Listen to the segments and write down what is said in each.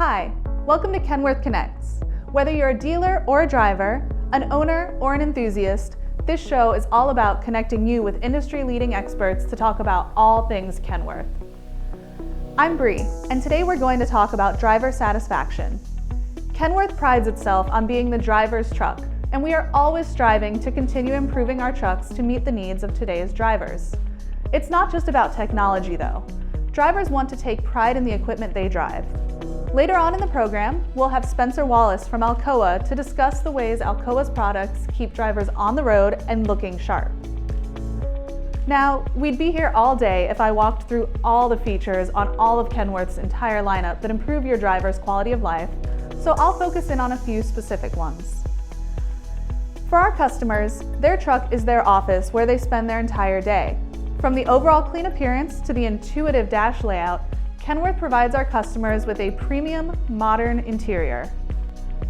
Hi, welcome to Kenworth Connects. Whether you're a dealer or a driver, an owner or an enthusiast, this show is all about connecting you with industry-leading experts to talk about all things Kenworth. I'm Bree, and today we're going to talk about driver satisfaction. Kenworth prides itself on being the driver's truck, and we are always striving to continue improving our trucks to meet the needs of today's drivers. It's not just about technology though. Drivers want to take pride in the equipment they drive. Later on in the program, we'll have Spencer Wallace from Alcoa to discuss the ways Alcoa's products keep drivers on the road and looking sharp. Now, we'd be here all day if I walked through all the features on all of Kenworth's entire lineup that improve your driver's quality of life, so I'll focus in on a few specific ones. For our customers, their truck is their office where they spend their entire day. From the overall clean appearance to the intuitive dash layout, Kenworth provides our customers with a premium, modern interior.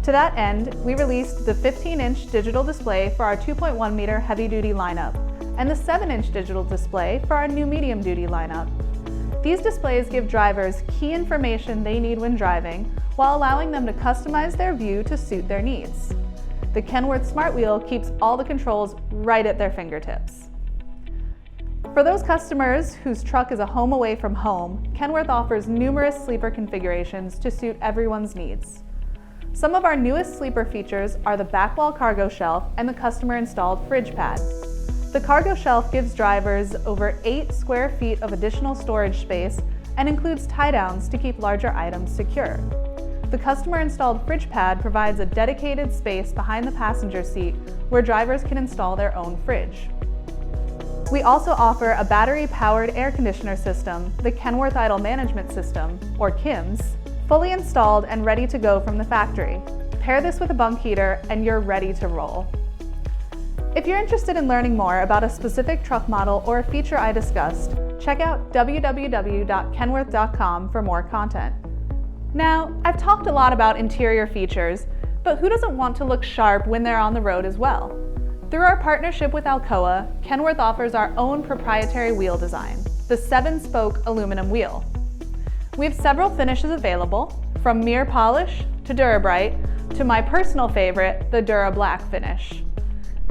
To that end, we released the 15-inch digital display for our 2.1-meter heavy-duty lineup and the 7-inch digital display for our new medium-duty lineup. These displays give drivers key information they need when driving while allowing them to customize their view to suit their needs. The Kenworth Smart Wheel keeps all the controls right at their fingertips. For those customers whose truck is a home away from home, Kenworth offers numerous sleeper configurations to suit everyone's needs. Some of our newest sleeper features are the back wall cargo shelf and the customer-installed fridge pad. The cargo shelf gives drivers over 8 square feet of additional storage space and includes tie-downs to keep larger items secure. The customer-installed fridge pad provides a dedicated space behind the passenger seat where drivers can install their own fridge. We also offer a battery-powered air conditioner system, the Kenworth Idle Management System, or KIMS, fully installed and ready to go from the factory. Pair this with a bunk heater and you're ready to roll. If you're interested in learning more about a specific truck model or a feature I discussed, check out www.kenworth.com for more content. Now, I've talked a lot about interior features, but who doesn't want to look sharp when they're on the road as well? Through our partnership with Alcoa, Kenworth offers our own proprietary wheel design, the 7-spoke aluminum wheel. We have several finishes available, from mirror polish to Durabrite to my personal favorite, the Dura Black finish.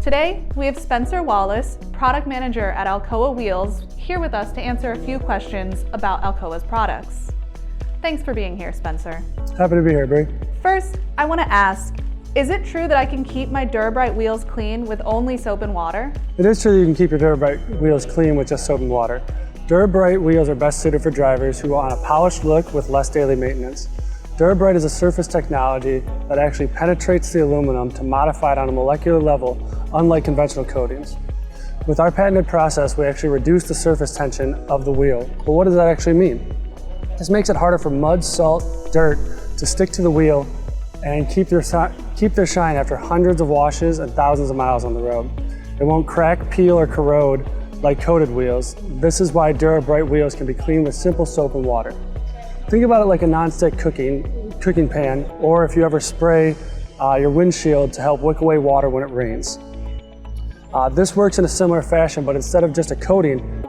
Today, we have Spencer Wallace, product manager at Alcoa Wheels, here with us to answer a few questions about Alcoa's products. Thanks for being here, Spencer. Happy to be here, Bree. First, I want to ask, is it true that I can keep my Durabrite wheels clean with only soap and water? It is true that you can keep your Durabrite wheels clean with just soap and water. Durabrite wheels are best suited for drivers who want a polished look with less daily maintenance. Durabrite is a surface technology that actually penetrates the aluminum to modify it on a molecular level, unlike conventional coatings. With our patented process, we actually reduce the surface tension of the wheel. But what does that actually mean? This makes it harder for mud, salt, dirt to stick to the wheel and keep their shine after hundreds of washes and thousands of miles on the road. It won't crack, peel, or corrode like coated wheels. This is why Durabrite wheels can be cleaned with simple soap and water. Think about it like a non-stick cooking pan, or if you ever spray your windshield to help wick away water when it rains. This works in a similar fashion, but instead of just a coating,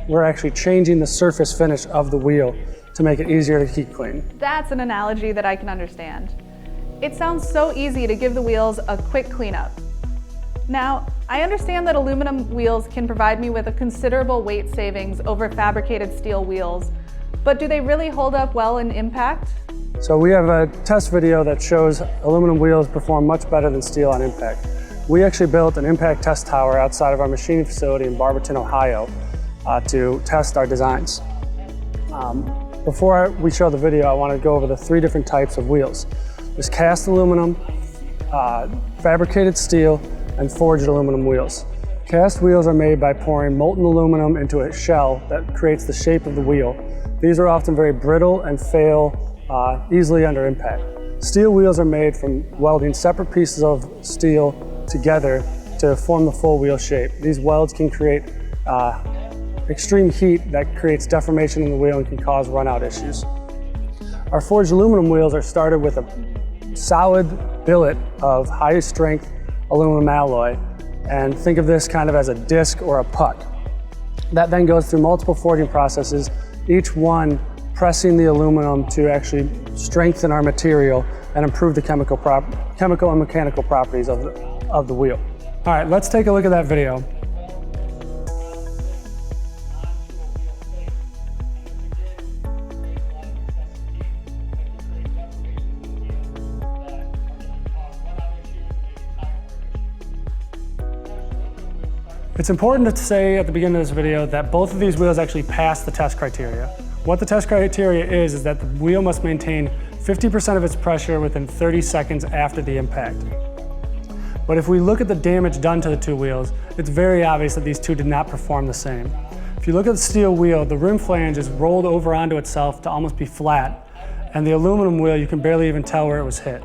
we're actually changing the surface finish of the wheel to make it easier to keep clean. That's an analogy that I can understand. It sounds so easy to give the wheels a quick cleanup. Now, I understand that aluminum wheels can provide me with a considerable weight savings over fabricated steel wheels, but do they really hold up well in impact? So we have a test video that shows aluminum wheels perform much better than steel on impact. We actually built an impact test tower outside of our machining facility in Barberton, Ohio, to test our designs. Before we show the video, I want to go over the 3 different types of wheels. There's cast aluminum, fabricated steel, and forged aluminum wheels. Cast wheels are made by pouring molten aluminum into a shell that creates the shape of the wheel. These are often very brittle and fail easily under impact. Steel wheels are made from welding separate pieces of steel together to form the full wheel shape. These welds can create extreme heat that creates deformation in the wheel and can cause run-out issues. Our forged aluminum wheels are started with a solid billet of high-strength aluminum alloy, and think of this kind of as a disc or a puck. That then goes through multiple forging processes, each one pressing the aluminum to actually strengthen our material and improve the chemical and mechanical properties of the wheel. All right, let's take a look at that video. It's important to say at the beginning of this video that both of these wheels actually pass the test criteria. What the test criteria is that the wheel must maintain 50% of its pressure within 30 seconds after the impact. But if we look at the damage done to the two wheels, it's very obvious that these two did not perform the same. If you look at the steel wheel, the rim flange is rolled over onto itself to almost be flat, and the aluminum wheel, you can barely even tell where it was hit.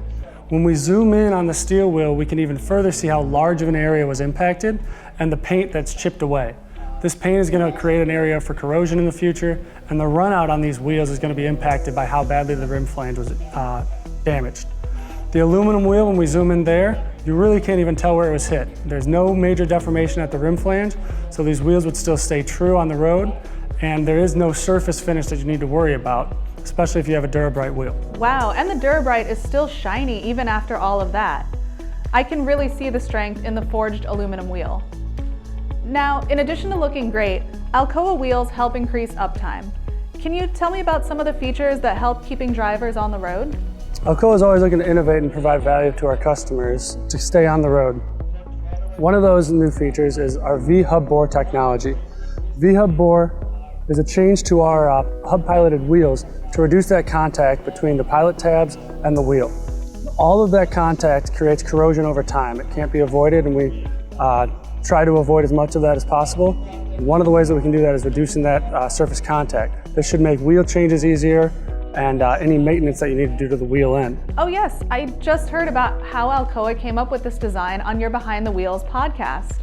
When we zoom in on the steel wheel, we can even further see how large of an area was impacted and the paint that's chipped away. This paint is going to create an area for corrosion in the future, and the run out on these wheels is going to be impacted by how badly the rim flange was damaged. The aluminum wheel, when we zoom in there, you really can't even tell where it was hit. There's no major deformation at the rim flange, so these wheels would still stay true on the road, and there is no surface finish that you need to worry about, especially if you have a Durabrite wheel. Wow, and the Durabrite is still shiny even after all of that. I can really see the strength in the forged aluminum wheel. Now, in addition to looking great, Alcoa wheels help increase uptime. Can you tell me about some of the features that help keeping drivers on the road? Alcoa is always looking to innovate and provide value to our customers to stay on the road. One of those new features is our V-hub bore technology. V-hub bore is a change to our hub-piloted wheels to reduce that contact between the pilot tabs and the wheel. All of that contact creates corrosion over time. It can't be avoided, and we try to avoid as much of that as possible. One of the ways that we can do that is reducing that surface contact. This should make wheel changes easier and any maintenance that you need to do to the wheel end. Oh yes, I just heard about how Alcoa came up with this design on your Behind the Wheels podcast.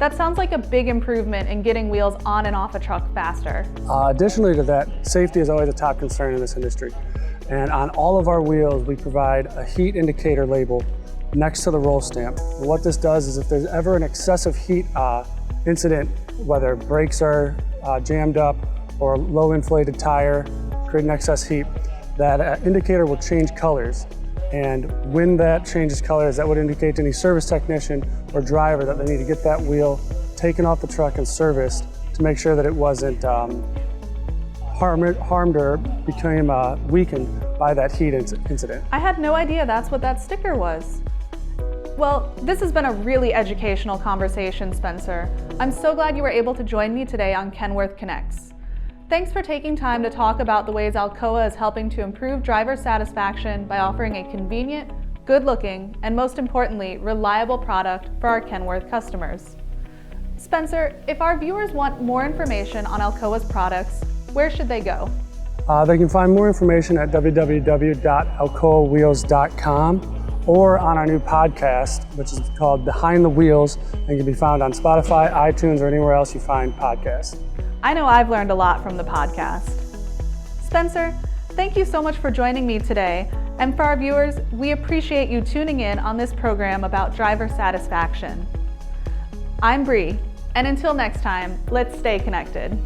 That sounds like a big improvement in getting wheels on and off a truck faster. Additionally to that, safety is always a top concern in this industry. And on all of our wheels, we provide a heat indicator label next to the roll stamp. And what this does is if there's ever an excessive heat incident, whether brakes are jammed up or a low inflated tire, creating excess heat, that indicator will change colors. And when that changes colors, that would indicate to any service technician or driver that they need to get that wheel taken off the truck and serviced to make sure that it wasn't harmed or became weakened by that heat incident. I had no idea that's what that sticker was. Well, this has been a really educational conversation, Spencer. I'm so glad you were able to join me today on Kenworth Connects. Thanks for taking time to talk about the ways Alcoa is helping to improve driver satisfaction by offering a convenient, good-looking, and most importantly, reliable product for our Kenworth customers. Spencer, if our viewers want more information on Alcoa's products, where should they go? They can find more information at www.alcoawheels.com or on our new podcast, which is called Behind the Wheels, and can be found on Spotify, iTunes, or anywhere else you find podcasts. I know I've learned a lot from the podcast. Spencer, thank you so much for joining me today. And for our viewers, we appreciate you tuning in on this program about driver satisfaction. I'm Bree, and until next time, let's stay connected.